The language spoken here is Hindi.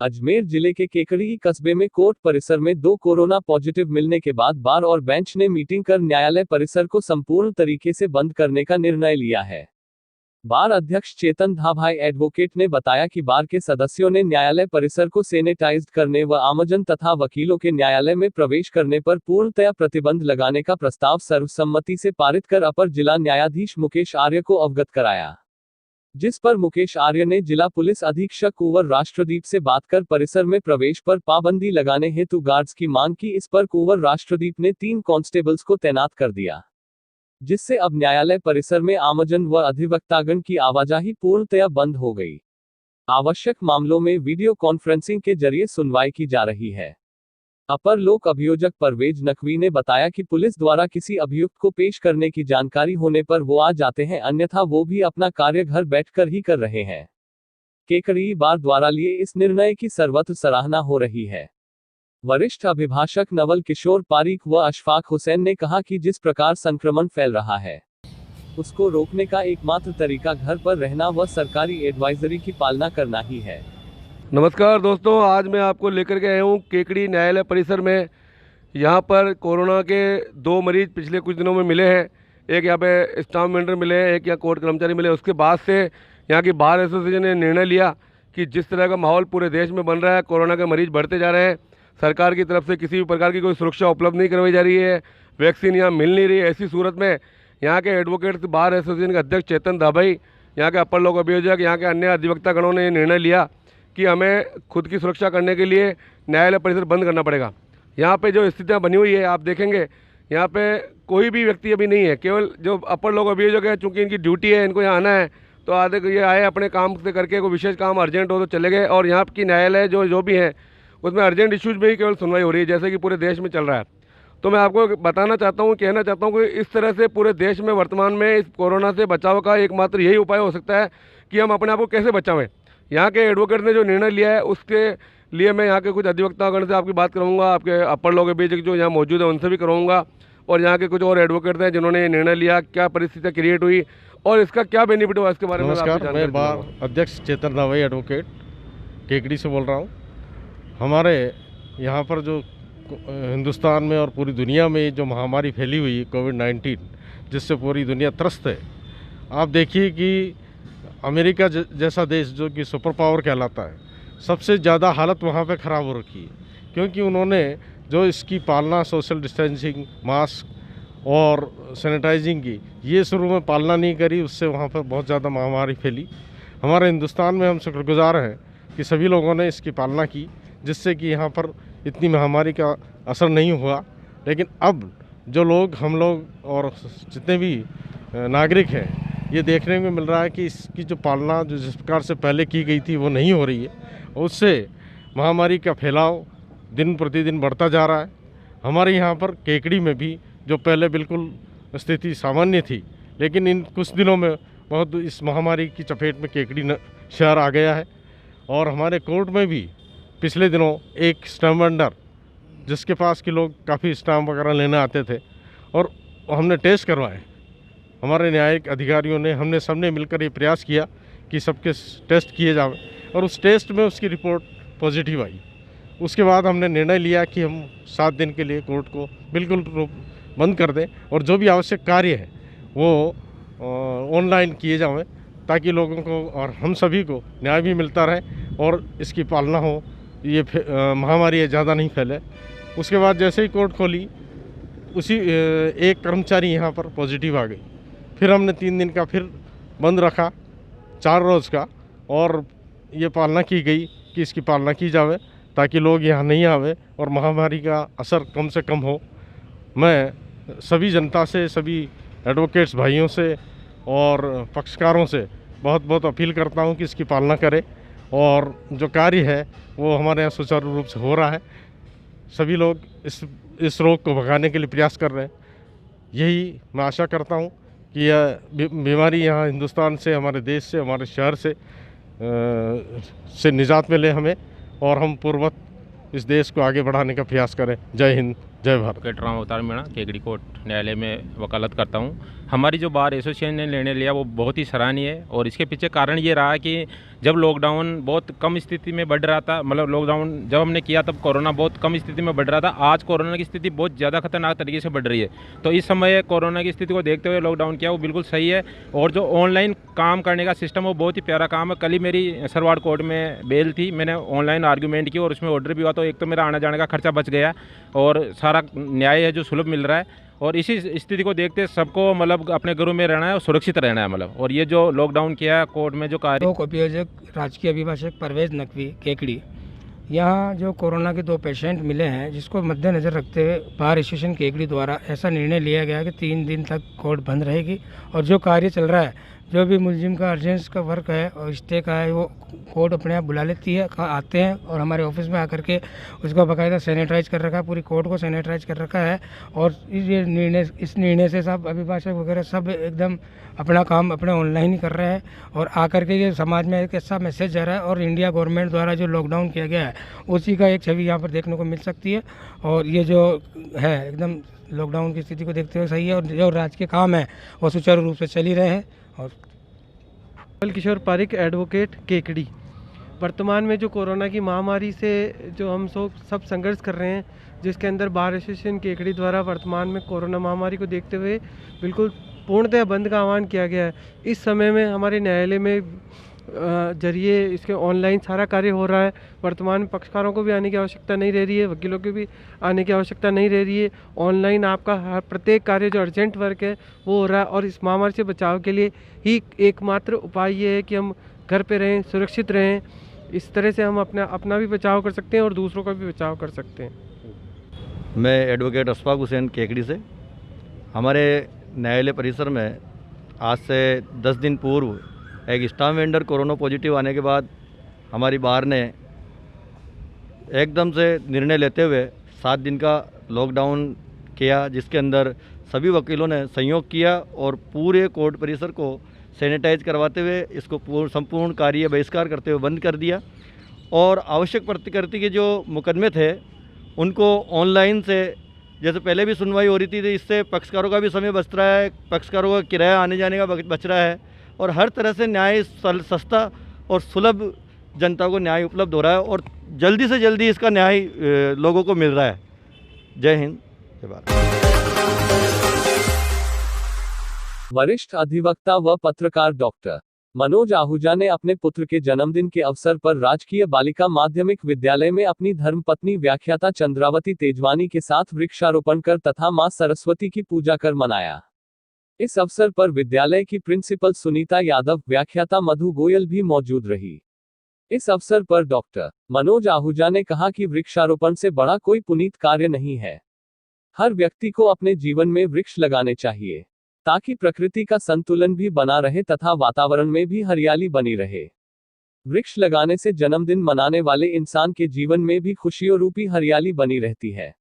अजमेर जिले के केकड़ी कस्बे में कोर्ट परिसर में 2 कोरोना पॉजिटिव मिलने के बाद बार और बेंच ने मीटिंग कर न्यायालय परिसर को संपूर्ण तरीके से बंद करने का निर्णय लिया है। बार अध्यक्ष चेतन धाभाई एडवोकेट ने बताया कि बार के सदस्यों ने न्यायालय परिसर को सैनिटाइज्ड करने व आमजन तथा वकीलों के न्यायालय में प्रवेश करने पर पूर्णतया प्रतिबंध लगाने का प्रस्ताव सर्वसम्मति से पारित कर अपर जिला न्यायाधीश मुकेश आर्य को अवगत कराया, जिस पर मुकेश आर्य ने जिला पुलिस अधीक्षक कुंवर राष्ट्रदीप से बात कर परिसर में प्रवेश पर पाबंदी लगाने हेतु गार्ड्स की मांग की। इस पर कुंवर राष्ट्रदीप ने 3 कांस्टेबल्स को तैनात कर दिया, जिससे अब न्यायालय परिसर में आमजन व अधिवक्तागण की आवाजाही पूर्णतया बंद हो गई। आवश्यक मामलों में वीडियो कॉन्फ्रेंसिंग के जरिए सुनवाई की जा रही है। अपर लोक अभियोजक परवेज नकवी ने बताया कि पुलिस द्वारा किसी अभियुक्त को पेश करने की जानकारी होने पर वो आ जाते हैं, अन्यथा वो भी अपना कार्य घर बैठकर ही कर रहे हैं। केकड़ी बार द्वारा लिए इस निर्णय की सर्वत्र सराहना हो रही है। वरिष्ठ अभिभाषक नवल किशोर पारीक व अशफाक हुसैन ने कहा कि जिस प्रकार संक्रमण फैल रहा है, उसको रोकने का एकमात्र तरीका घर पर रहना व सरकारी एडवाइजरी की पालना करना ही है। नमस्कार दोस्तों, आज मैं आपको लेकर के आया हूँ केकड़ी न्यायालय परिसर में। यहाँ पर कोरोना के 2 मरीज पिछले कुछ दिनों में मिले हैं। एक यहाँ पे स्टाफ मेंबर मिले हैं, एक यहाँ कोर्ट कर्मचारी मिले। उसके बाद से यहाँ की बार एसोसिएशन ने निर्णय लिया कि जिस तरह का माहौल पूरे देश में बन रहा है, कोरोना के मरीज बढ़ते जा रहे हैं, सरकार की तरफ से किसी भी प्रकार की कोई सुरक्षा उपलब्ध नहीं करवाई जा रही है, वैक्सीन यहाँ मिल नहीं रही है। ऐसी सूरत में यहाँ के एडवोकेट्स बार एसोसिएशन के अध्यक्ष चेतन धाभाई, यहाँ के अपर लोक अभियोजक, यहाँ के अन्य अधिवक्तागणों ने निर्णय लिया कि हमें खुद की सुरक्षा करने के लिए न्यायालय परिसर बंद करना पड़ेगा। यहाँ पे जो स्थितियाँ बनी हुई है, आप देखेंगे यहाँ पे कोई भी व्यक्ति अभी नहीं है, केवल जो अपर लोक अभियोजक है, चूँकि इनकी ड्यूटी है, इनको यहाँ आना है, तो आधे ये आए अपने काम से करके, कोई विशेष काम अर्जेंट हो तो चले गए। और यहाँ की न्यायालय जो भी है उसमें अर्जेंट इश्यूज़ में ही केवल सुनवाई हो रही है, जैसे कि पूरे देश में चल रहा है। तो मैं आपको बताना चाहता हूँ, कहना चाहता हूँ कि इस तरह से पूरे देश में वर्तमान में इस कोरोना से बचाव का एकमात्र यही उपाय हो सकता है कि हम अपने आप को कैसे बचावें। यहाँ के एडवोकेट ने जो निर्णय लिया है, उसके लिए मैं यहाँ के कुछ अधिवक्तागण से आपकी बात कराऊंगा, आपके अपर लोक अभियोजक जो यहाँ मौजूद है उनसे भी कराऊंगा, और यहाँ के कुछ और एडवोकेट हैं जिन्होंने निर्णय लिया, क्या परिस्थितियाँ क्रिएट हुई और इसका क्या बेनिफिट हुआ, इसके बारे में। नमस्कार, मैं बार अध्यक्ष चेतन धाभाई एडवोकेट केकड़ी से बोल रहा हूँ। हमारे यहाँ पर जो हिंदुस्तान में और पूरी दुनिया में जो महामारी फैली हुई है कोविड-19, जिससे पूरी दुनिया त्रस्त है। आप देखिए कि अमेरिका जैसा देश जो कि सुपर पावर कहलाता है, सबसे ज़्यादा हालत वहाँ पे ख़राब हो रखी है, क्योंकि उन्होंने जो इसकी पालना, सोशल डिस्टेंसिंग, मास्क और सैनिटाइजिंग की, ये शुरू में पालना नहीं करी, उससे वहाँ पर बहुत ज़्यादा महामारी फैली। हमारे हिंदुस्तान में हम शुक्रगुजार हैं कि सभी लोगों ने इसकी पालना की, जिससे कि यहाँ पर इतनी महामारी का असर नहीं हुआ। लेकिन अब जो लोग, हम लोग और जितने भी नागरिक हैं, ये देखने में मिल रहा है कि इसकी जो पालना जो जिस प्रकार से पहले की गई थी वो नहीं हो रही है, उससे महामारी का फैलाव दिन प्रतिदिन बढ़ता जा रहा है। हमारे यहाँ पर केकड़ी में भी जो पहले बिल्कुल स्थिति सामान्य थी, लेकिन इन कुछ दिनों में बहुत इस महामारी की चपेट में केकड़ी शहर आ गया है। और हमारे कोर्ट में भी पिछले दिनों एक स्टैम्प वेंडर, जिसके पास के लोग काफ़ी स्टाम्प वगैरह लेने आते थे, और हमने टेस्ट करवाए, हमारे न्यायिक अधिकारियों ने, हमने सबने मिलकर ये प्रयास किया कि सबके टेस्ट किए जाए, और उस टेस्ट में उसकी रिपोर्ट पॉजिटिव आई। उसके बाद हमने निर्णय लिया कि हम 7 दिन के लिए कोर्ट को बिल्कुल बंद कर दें, और जो भी आवश्यक कार्य है वो ऑनलाइन किए जाएँ, ताकि लोगों को और हम सभी को न्याय भी मिलता रहे और इसकी पालना हो, ये महामारी ज़्यादा नहीं फैले। उसके बाद जैसे ही कोर्ट खोली, उसी एक कर्मचारी यहाँ पर पॉजिटिव आ गई। फिर हमने 3 दिन का फिर बंद रखा, 4 रोज़ का, और ये पालना की गई कि इसकी पालना की जावे, ताकि लोग यहाँ नहीं आवे और महामारी का असर कम से कम हो। मैं सभी जनता से, सभी एडवोकेट्स भाइयों से और पक्षकारों से बहुत बहुत अपील करता हूँ कि इसकी पालना करें, और जो कार्य है वो हमारे यहाँ सुचारू रूप से हो रहा है। सभी लोग इस रोग को भगाने के लिए प्रयास कर रहे हैं। यही मैं आशा करता हूँ कि यह बीमारी यहाँ हिंदुस्तान से, हमारे देश से, हमारे शहर से निजात मिले हमें, और हम पूर्वत इस देश को आगे बढ़ाने का प्रयास करें। जय हिंद, जय भारत। राम अवतार मीणा केकड़ी कोर्ट न्यायालय में वकालत करता हूँ। हमारी जो बार एसोसिएशन ने निर्णय लिया वो बहुत ही सराहनीय है, और इसके पीछे कारण ये रहा कि जब लॉकडाउन बहुत कम स्थिति में बढ़ रहा था, मतलब लॉकडाउन जब हमने किया तब कोरोना बहुत कम स्थिति में बढ़ रहा था। आज कोरोना की स्थिति बहुत ज़्यादा खतरनाक तरीके से बढ़ रही है। तो इस समय कोरोना की स्थिति को देखते हुए लॉकडाउन किया, वो बिल्कुल सही है। और जो ऑनलाइन काम करने का सिस्टम वो बहुत ही प्यारा काम है। कल ही मेरी सरवाड़ कोर्ट में बेल थी, मैंने ऑनलाइन आर्ग्यूमेंट की और उसमें ऑर्डर भी हुआ। तो एक तो मेरा आने जाने का खर्चा बच गया और सारा न्याय है जो सुलभ मिल रहा है। और इसी स्थिति को देखते सबको मतलब अपने घरों में रहना है और सुरक्षित रहना है मतलब। और ये जो लॉकडाउन किया है कोर्ट में जो कार्य लोक अभियोजक राजकीय अभिभाषक परवेज नकवी केकड़ी, यहाँ जो कोरोना के 2 पेशेंट मिले हैं, जिसको मद्देनज़र रखते हुए बार एसोसिएशन केकड़ी द्वारा ऐसा निर्णय लिया गया कि 3 दिन तक कोर्ट बंद रहेगी और जो कार्य चल रहा है, जो भी मुलजिम का अर्जेंस का वर्क है और स्टे का है, वो कोर्ट अपने आप बुला लेती है, आते हैं और हमारे ऑफिस में आकर के उसको बाकायदा सैनिटाइज कर रखा है, पूरी कोर्ट को सैनिटाइज कर रखा है। और इस निर्णय से सब अभिभाषक वगैरह सब एकदम अपना काम अपने ऑनलाइन ही कर रहे हैं और आकर के ये समाज में एक ऐसा मैसेज जा रहा है। और इंडिया गवर्नमेंट द्वारा जो लॉकडाउन किया गया है उसी का एक छवि यहाँ पर देखने को मिल सकती है। और ये जो है एकदम लॉकडाउन की स्थिति को देखते हुए सही है और जो राजकीय काम है वो सुचारू रूप से चल ही रहे हैं। और किशोर पारिक, एडवोकेट, केकड़ी। वर्तमान में जो कोरोना की महामारी से जो हम सब संघर्ष कर रहे हैं, जिसके अंदर बार एसोसिएशन केकड़ी द्वारा वर्तमान में कोरोना महामारी को देखते हुए बिल्कुल पूर्णतः बंद का आह्वान किया गया है। इस समय में हमारे न्यायालय में जरिए इसके ऑनलाइन सारा कार्य हो रहा है। वर्तमान में पक्षकारों को भी आने की आवश्यकता नहीं रह रही है, वकीलों की भी आने की आवश्यकता नहीं रह रही है। ऑनलाइन आपका हर प्रत्येक कार्य जो अर्जेंट वर्क है वो हो रहा है। और इस महामारी से बचाव के लिए ही एकमात्र उपाय ये है कि हम घर पे रहें, सुरक्षित रहें। इस तरह से हम अपना भी बचाव कर सकते हैं और दूसरों का भी बचाव कर सकते हैं। मैं एडवोकेट अशफाक हुसैन केकड़ी से। हमारे न्यायालय परिसर में आज से 10 दिन पूर्व एक स्टाम्प वेंडर कोरोना पॉजिटिव आने के बाद हमारी बार ने एकदम से निर्णय लेते हुए 7 दिन का लॉकडाउन किया, जिसके अंदर सभी वकीलों ने सहयोग किया और पूरे कोर्ट परिसर को सैनिटाइज करवाते हुए इसको संपूर्ण कार्य बहिष्कार करते हुए बंद कर दिया। और आवश्यक प्रतिकृति के जो मुकदमे थे उनको ऑनलाइन से, जैसे पहले भी सुनवाई हो रही थी, इससे पक्षकारों का भी समय बच रहा है, पक्षकारों का किराया आने जाने का बच रहा है और हर तरह से न्याय सस्ता और सुलभ जनता को न्याय उपलब्ध हो रहा है और जल्दी से जल्दी इसका न्याय लोगों को मिल रहा है। जय हिंद, जय भारत। वरिष्ठ अधिवक्ता व पत्रकार डॉक्टर मनोज आहूजा ने अपने पुत्र के जन्मदिन के अवसर पर राजकीय बालिका माध्यमिक विद्यालय में अपनी धर्मपत्नी व्याख्याता चंद्रावती तेजवानी के साथ वृक्षारोपण कर तथा मां सरस्वती की पूजा कर मनाया। इस अवसर पर विद्यालय की प्रिंसिपल सुनीता यादव, व्याख्याता मधु गोयल भी मौजूद रही। इस अवसर पर डॉक्टर मनोज आहूजा ने कहा कि वृक्षारोपण से बड़ा कोई पुनीत कार्य नहीं है। हर व्यक्ति को अपने जीवन में वृक्ष लगाने चाहिए ताकि प्रकृति का संतुलन भी बना रहे तथा वातावरण में भी हरियाली बनी रहे। वृक्ष लगाने से जन्मदिन मनाने वाले इंसान के जीवन में भी खुशियों रूपी हरियाली बनी रहती है।